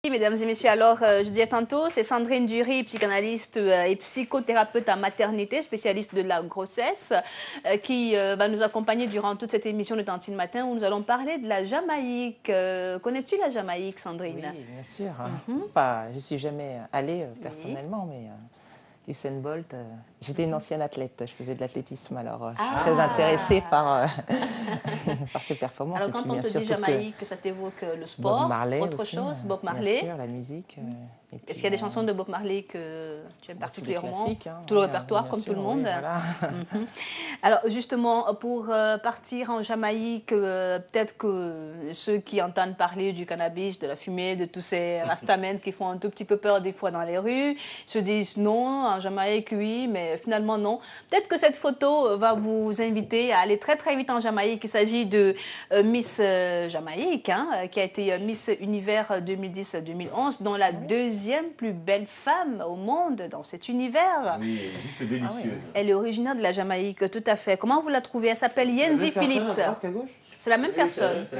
Mesdames et messieurs, alors je disais tantôt, c'est Sandrine Dury, psychanalyste et psychothérapeute en maternité, spécialiste de la grossesse, qui va nous accompagner durant toute cette émission de Tantine Matin où nous allons parler de la Jamaïque. Connais-tu la Jamaïque, Sandrine? Oui, bien sûr. Enfin, je ne suis jamais allée personnellement, mais Usain Bolt, j'étais une ancienne athlète, je faisais de l'athlétisme, alors je suis très intéressée par, par ses performances. Alors quand on te dit Jamaïque, ça t'évoque le sport, Bob Marley autre aussi, chose, Bob Marley. Bien sûr, la musique. Est-ce qu'il y a des chansons de Bob Marley que tu aimes particulièrement? Tout le répertoire, comme sûr, tout le monde. Oui, voilà. Alors justement, pour partir en Jamaïque, peut-être que ceux qui entendent parler du cannabis, de la fumée, de tous ces rastamens qui font un tout petit peu peur des fois dans les rues, se disent non, en Jamaïque oui, mais finalement non. Peut-être que cette photo va vous inviter à aller très très vite en Jamaïque. Il s'agit de Miss Jamaïque, qui a été Miss Univers 2010-2011, dont la deuxième plus belle femme au monde dans cet univers. Oui, juste délicieuse. Elle est originaire de la Jamaïque, tout à fait. Comment vous la trouvez? Elle s'appelle Yendi Phillips. C'est la même personne. C'est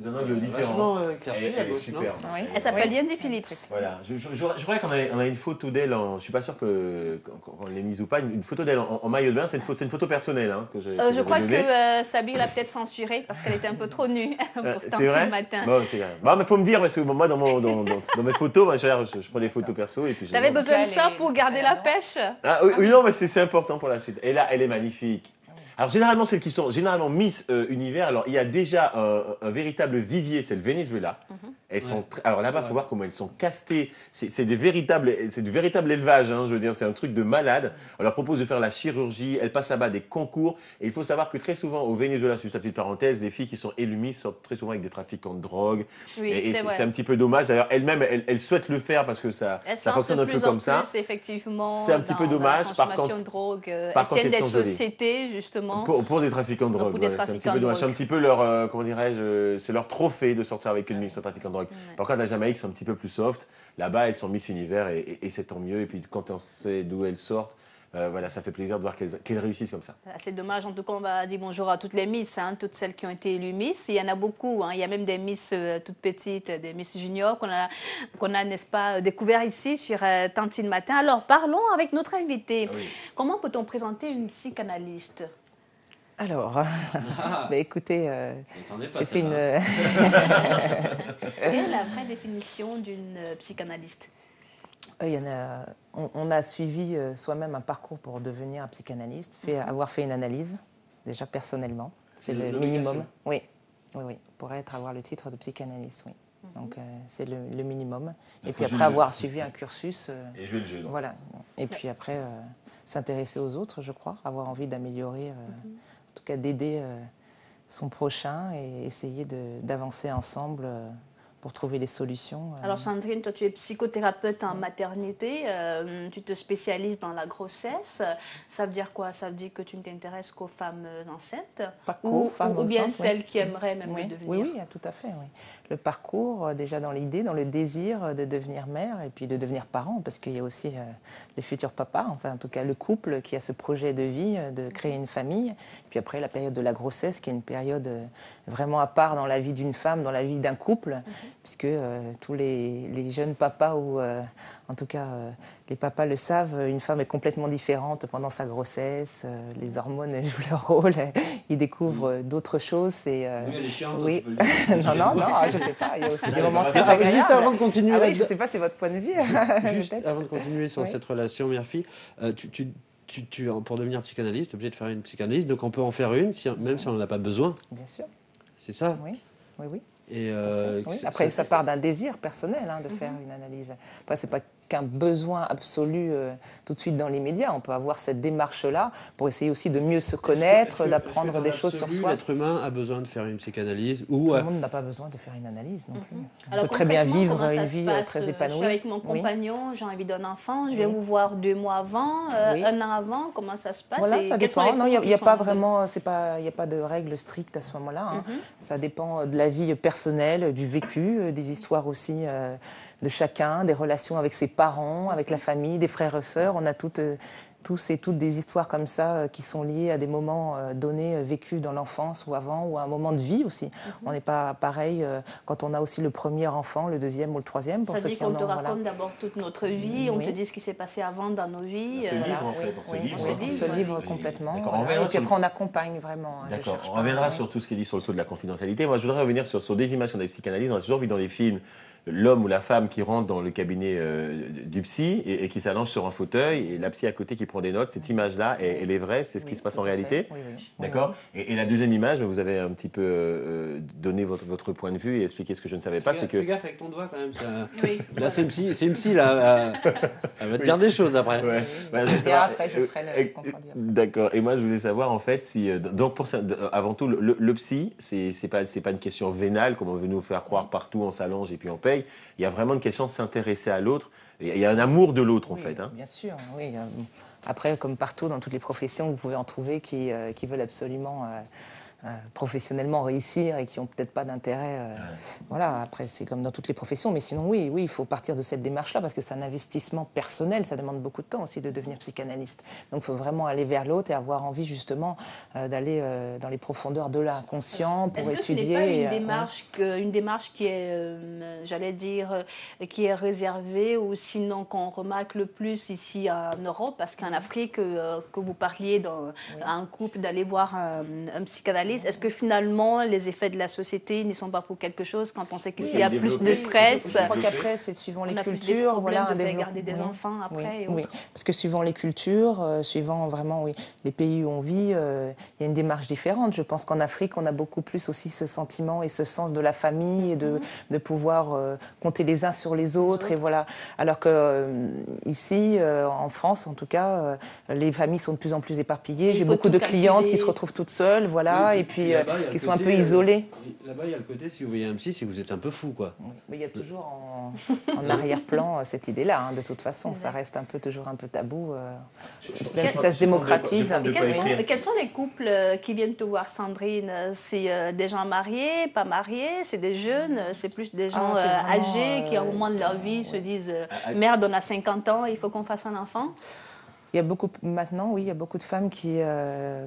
un angle différent. Elle est superbe. Oui. Elle s'appelle Yendi Phillips. Voilà. Je crois qu'on a une photo d'elle. Je ne suis pas sûr qu'on l'ait mise ou pas. Une photo d'elle en maillot de bain. C'est une photo personnelle que je crois que Sabi l'a peut-être censurée parce qu'elle était un peu trop nue pour Tantine le matin. Bon, c'est vrai. Bon, mais faut me dire parce que moi dans mes photos, moi, je prends des photos perso et puis. T'avais besoin de ça pour garder la pêche? Ah oui, non, mais c'est important pour la suite. Et là, elle est magnifique. Alors généralement, celles qui sont généralement Miss Univers, alors il y a déjà un véritable vivier, c'est le Venezuela. Elles sont alors là-bas, il faut voir comment elles sont castées. C'est du véritable élevage, je veux dire, c'est un truc de malade. On leur propose de faire la chirurgie, elles passent là-bas des concours. Et il faut savoir que très souvent au Venezuela, juste la petite parenthèse, les filles qui sont élues Miss sortent très souvent avec des trafiquants de drogue. Oui, et c'est un petit peu dommage. D'ailleurs, elles-mêmes, elles souhaitent le faire parce que ça fonctionne un peu comme ça. Effectivement, c'est un petit peu dommage. Par contre, de drogue, elles tiennent des sociétés justement. Pour des trafiquants de drogue, c'est un petit peu dommage. C'est un petit peu leur, comment dirais-je, c'est leur trophée de sortir avec une Miss trafiquant de drogue. Par contre, la Jamaïque, c'est un petit peu plus soft. Là-bas, elles sont Miss Univers et c'est tant mieux. Et puis, quand on sait d'où elles sortent, voilà, ça fait plaisir de voir qu'elles réussissent comme ça. C'est dommage. En tout cas, on va dire bonjour à toutes les Miss, toutes celles qui ont été élues Miss. Il y en a beaucoup. Il y a même des Miss toutes petites, des Miss Juniors qu'on a, n'est-ce pas, découvert ici sur Tantine Matin. Alors, parlons avec notre invité. Oui. Comment peut-on présenter une psychanalyste? Alors, écoutez, j'ai fait une... Quelle est la vraie définition d'une psychanalyste? On a suivi soi-même un parcours pour devenir un psychanalyste, avoir fait une analyse, déjà personnellement. C'est le minimum. Oui, pour avoir le titre de psychanalyste, oui. Donc, c'est le minimum. Et puis après avoir suivi un cursus... et jouer le jeu. Donc. Voilà. Et puis après, s'intéresser aux autres, je crois, avoir envie d'améliorer... En tout cas, d'aider son prochain et essayer d'avancer ensemble pour trouver les solutions. Alors Sandrine, toi tu es psychothérapeute en maternité, tu te spécialises dans la grossesse. Ça veut dire quoi? Ça veut dire que tu ne t'intéresses qu'aux femmes enceintes? Pas qu'aux femmes ou bien enceintes, celles qui aimeraient même le devenir? Oui, tout à fait. Oui. Le parcours, déjà dans l'idée, dans le désir de devenir mère et puis de devenir parent, parce qu'il y a aussi le futur papa, enfin en tout cas le couple qui a ce projet de vie, de créer une famille. Puis après la période de la grossesse, qui est une période vraiment à part dans la vie d'une femme, dans la vie d'un couple, puisque tous les jeunes papas, ou en tout cas les papas le savent, une femme est complètement différente pendant sa grossesse, les hormones jouent leur rôle, ils découvrent d'autres choses. Oui, elle est chiante. Oui. non, je ne sais pas, il y a aussi des moments très Alors, agréables. juste avant de continuer, je ne sais pas, c'est votre point de vue. Juste avant de continuer sur cette relation mère-fille, pour devenir psychanalyste, tu es obligé de faire une psychanalyse, donc on peut en faire une, même si on n'en a pas besoin. Bien sûr. C'est ça? Oui. Et oui. Après, ça part d'un désir personnel de faire une analyse. Après, c'est pas qu'un besoin absolu tout de suite dans les médias. On peut avoir cette démarche-là pour essayer aussi de mieux se connaître, d'apprendre des choses sur soi. L'être humain a besoin de faire une psychanalyse ou tout le monde n'a pas besoin de faire une analyse non plus. Alors, on peut très bien vivre une vie passe, très épanouie. Je suis avec mon compagnon, j'ai envie d'un enfant, je viens vous voir 2 mois avant, 1 an avant, comment ça se passe? Voilà, ça dépend. Non, il n'y a pas vraiment, il n'y a pas de règles strictes à ce moment-là. Ça dépend de la vie personnelle, du vécu, des histoires aussi de chacun, des relations avec ses parents, avec la famille, des frères et sœurs. On a toutes tous et toutes des histoires comme ça qui sont liées à des moments donnés, vécus dans l'enfance ou avant, ou à un moment de vie aussi. On n'est pas pareil quand on a aussi le premier enfant, le deuxième ou le troisième. Ça dit qu'on te raconte d'abord toute notre vie, on te dit ce qui s'est passé avant dans nos vies. On se livre en fait, on se livre complètement. Et puis après on accompagne vraiment. D'accord, on reviendra sur tout ce qui est dit sur le saut de la confidentialité. Moi je voudrais revenir sur des images qu'on a des psychanalystes. On a toujours vu dans les films l'homme ou la femme qui rentre dans le cabinet du psy et qui s'allonge sur un fauteuil et la psy à côté qui prend des notes. Cette image-là, elle est vraie, c'est ce qui se passe en réalité. D'accord. Et la deuxième image, vous avez un petit peu donné votre point de vue et expliqué ce que je ne savais pas. C'est que... Fais gaffe avec ton doigt quand même. Ça... Oui. Là, c'est une psy là. Elle va te dire des choses après. Ouais. Après, je ferai le compte-rendu. D'accord. Et moi, je voulais savoir en fait si donc pour ça, avant tout, le psy, c'est pas une question vénale comme on veut nous faire croire partout. On s'allonge et puis on paye. Il y a vraiment une question de s'intéresser à l'autre. Il y a un amour de l'autre, en fait. Hein. Bien sûr, oui. Après, comme partout, dans toutes les professions, vous pouvez en trouver qui veulent absolument professionnellement réussir et qui n'ont peut-être pas d'intérêt. Voilà, après, c'est comme dans toutes les professions. Mais sinon, oui, il faut partir de cette démarche-là parce que c'est un investissement personnel. Ça demande beaucoup de temps aussi de devenir psychanalyste. Donc, il faut vraiment aller vers l'autre et avoir envie, justement, d'aller dans les profondeurs de l'inconscient pour étudier. Est-ce que ce n'est pas une démarche qui est, j'allais dire, qui est réservée ou sinon qu'on remarque le plus ici en Europe? Parce qu'en Afrique, que vous parliez à un couple d'aller voir un psychanalyste, est-ce que finalement les effets de la société n'y sont pas pour quelque chose quand on sait qu'ici il y a plus de stress? Je crois qu'après, c'est suivant les cultures. Voilà, de faire garder des enfants après. Oui, parce que suivant les cultures, suivant vraiment les pays où on vit, il y a une démarche différente. Je pense qu'en Afrique, on a beaucoup plus aussi ce sentiment et ce sens de la famille et de pouvoir compter les uns sur les autres. Et voilà. Alors que ici, en France, en tout cas, les familles sont de plus en plus éparpillées. J'ai beaucoup de clientes qui se retrouvent toutes seules, voilà. Et puis qui sont un peu isolés. Là-bas, il y a le côté, si vous voyez un psy, c'est que vous êtes un peu fou, quoi. Oui. Mais il y a toujours en arrière-plan cette idée-là, hein, de toute façon. Ça reste toujours un peu tabou, même si ça se démocratise. Quels sont les couples qui viennent te voir, Sandrine? C'est des gens mariés, pas mariés? C'est des jeunes? C'est plus des gens âgés qui, à un moment de leur vie, se disent « Merde, on a 50 ans, il faut qu'on fasse un enfant ». Il y a beaucoup, maintenant, oui, il y a beaucoup de femmes qui,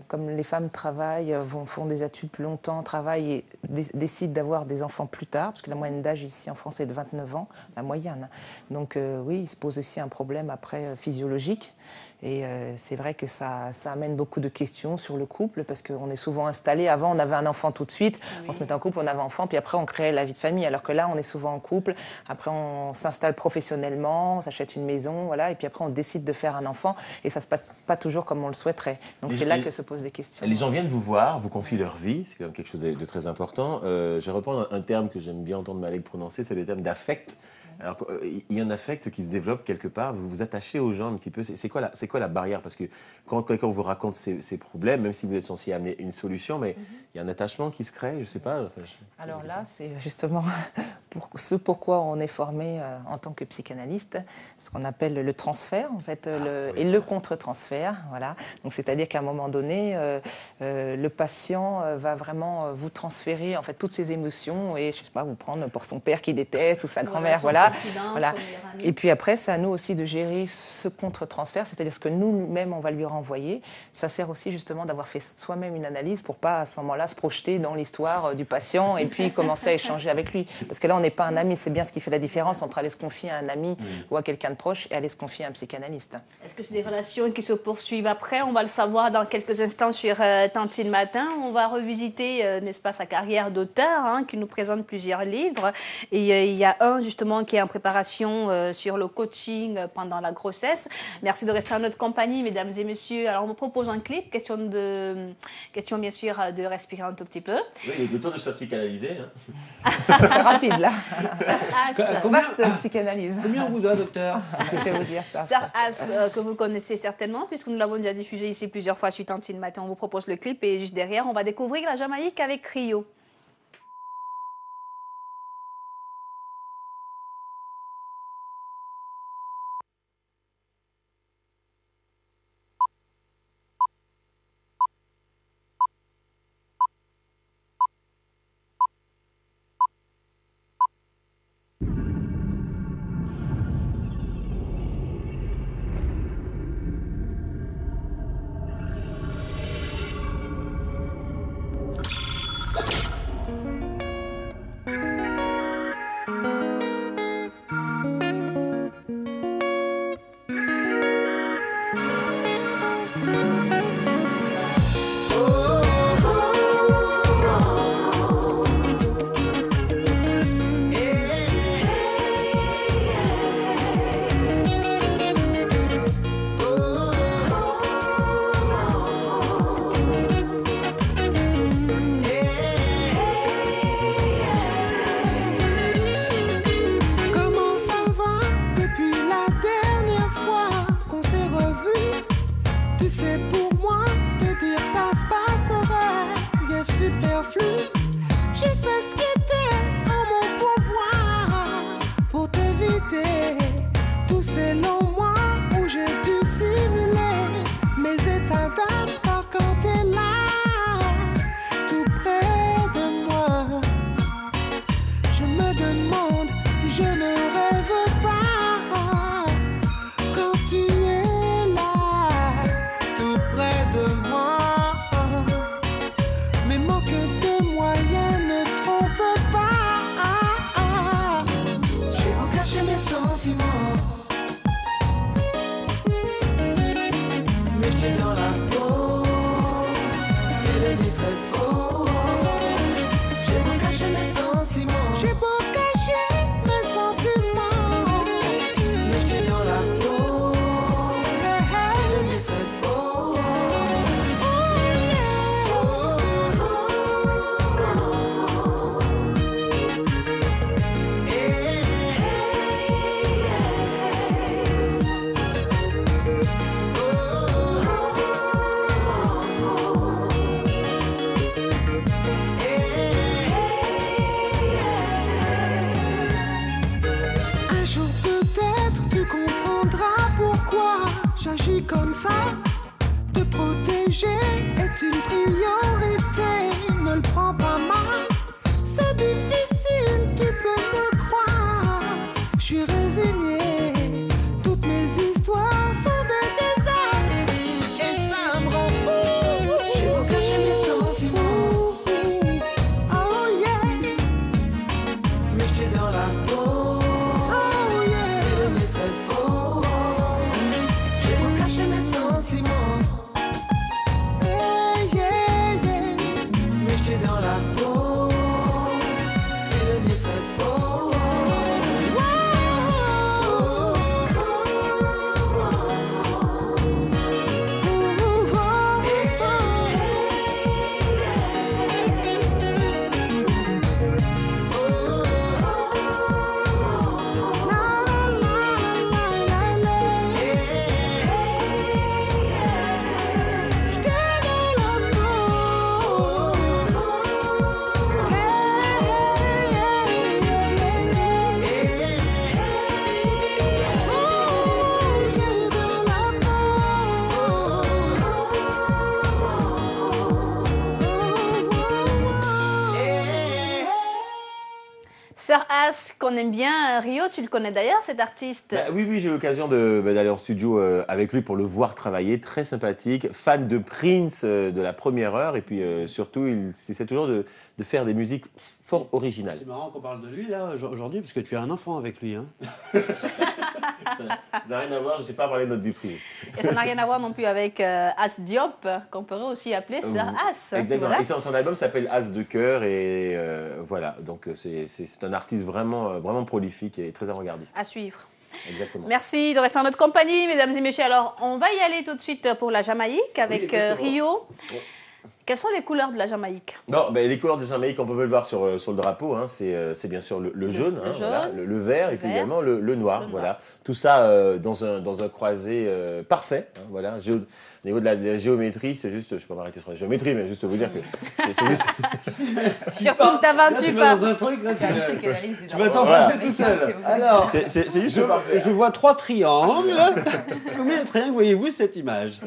comme les femmes travaillent, font des études plus longtemps, travaillent et décident d'avoir des enfants plus tard, parce que la moyenne d'âge ici en France est de 29 ans, la moyenne. Donc oui, il se pose aussi un problème après physiologique. Et c'est vrai que ça amène beaucoup de questions sur le couple, parce qu'on est souvent installé. Avant, on avait un enfant tout de suite, on se mettait en couple, on avait un enfant, puis après, on créait la vie de famille. Alors que là, on est souvent en couple, après, on s'installe professionnellement, on s'achète une maison, voilà, et puis après, on décide de faire un enfant, et ça se passe pas toujours comme on le souhaiterait. Donc c'est là que se posent des questions. Les gens viennent vous voir, vous confient leur vie, c'est quand même quelque chose de très important. Je vais reprendre un terme que j'aime bien entendre Malek prononcer, c'est le terme d'affect. Alors, il y a un affect qui se développe quelque part, vous vous attachez aux gens un petit peu. C'est quoi la barrière? Parce que quand quelqu'un vous raconte ses problèmes, même si vous êtes censé amener une solution, mais il y a un attachement qui se crée, je ne sais pas. Alors là, c'est justement ce pourquoi on est formé en tant que psychanalyste, ce qu'on appelle le transfert, en fait, et le contre-transfert. Voilà. Donc, c'est-à-dire qu'à un moment donné, le patient va vraiment vous transférer en fait toutes ses émotions et, je sais pas, vous prendre pour son père qui déteste ou sa grand-mère, voilà. Voilà. Et puis après, c'est à nous aussi de gérer ce contre-transfert, c'est-à-dire ce que nous-mêmes, on va lui renvoyer. Ça sert aussi justement d'avoir fait soi-même une analyse pour pas à ce moment-là se projeter dans l'histoire du patient et puis commencer à échanger avec lui. Parce que là, on n'est pas un ami, c'est bien ce qui fait la différence entre aller se confier à un ami ou à quelqu'un de proche et aller se confier à un psychanalyste. Est-ce que c'est des relations qui se poursuivent après? On va le savoir dans quelques instants sur Tantine Matin. On va revisiter, n'est-ce pas, sa carrière d'auteur, qui nous présente plusieurs livres. Et il y a un, justement, qui est en préparation sur le coaching pendant la grossesse. Merci de rester en notre compagnie, mesdames et messieurs. Alors, on vous propose un clip, question bien sûr de respirer un tout petit peu. Oui, le temps de se psychanalyser. C'est rapide, là. Vaste psychanalyse. Combien on vous doit, docteur? Je vais vous dire ça. Saras, que vous connaissez certainement, puisque nous l'avons déjà diffusé ici plusieurs fois sur Tantine Matin. On vous propose le clip et juste derrière, on va découvrir la Jamaïque avec Rio. tous ces longs mois où j'ai dû simuler mes états d'âme, car quand t'es là, tout près de moi, je me demande si je ne rêve pas quand tu es là, tout près de moi. Mais manque de moyens ne trompe pas. J'ai beau cacher mes sentiments, mais j'ai dans la peau et le nez serait faux. J'ai beau cacher mes sentiments, j'ai beau cacher mes sentiments, mais j'ai dans la peau et le nez serait faux. Un jour peut-être tu comprendras pourquoi j'agis comme ça. Te protéger est une priorité, ne le prends pas mal. C'est difficile, tu peux me croire. Je suis résignée, toutes mes histoires sont des désastres et ça me rend fou. J'ai beau cacher mes sentiments, oh yeah, mais j'ai dans la peau, oh yeah, et le nez serait faux. J'ai beau cacher mes sentiments, yeah, yeah, yeah, mais j'ai dans la peau, et le nez serait faux. Sir As, qu'on aime bien, Rio, tu le connais d'ailleurs, cet artiste? Oui, oui, j'ai eu l'occasion d'aller en studio avec lui pour le voir travailler. Très sympathique, fan de Prince de la première heure. Et puis surtout, il essaie toujours de faire des musiques fort originales. C'est marrant qu'on parle de lui là aujourd'hui, parce que tu as un enfant avec lui. Hein. Ça n'a rien à voir, je ne sais pas parler de notre vie privée. Et ça n'a rien à voir non plus avec As Diop, qu'on pourrait aussi appeler Sir As. Exactement. Voilà. Et son album s'appelle As de cœur. Et voilà, donc c'est un artiste vraiment, vraiment prolifique et très avant-gardiste. À suivre. Exactement. Merci de rester en notre compagnie, mesdames et messieurs. Alors, on va y aller tout de suite pour la Jamaïque avec Rio. Oui. Quelles sont les couleurs de la Jamaïque? Non, les couleurs de Jamaïque, on peut le voir sur le drapeau. Hein, c'est bien sûr le jaune, le, hein, jaune voilà, le vert, et puis également le noir. Voilà. Tout ça dans un croisé parfait. Hein, voilà. Au niveau de la géométrie, c'est juste, je ne peux pas m'arrêter sur la géométrie, mais juste vous dire que c'est juste. Surtout ne t'aventure pas. Dans un truc, là, tu vas Voilà. t'enfoncer tout seul. Alors, c'est juste parfait. je vois 3 triangles. Combien de triangles voyez-vous cette image?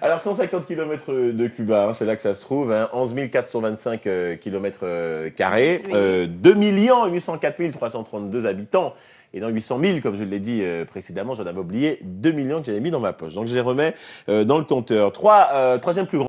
Alors, 150 km de Cuba, hein, c'est là que ça se trouve, hein, 11 425 km carrés, 2 804 332 habitants. Et dans 800 000, comme je l'ai dit précédemment, j'en avais oublié 2 millions que j'avais mis dans ma poche. Donc, je les remets dans le compteur. Troisième plus grand.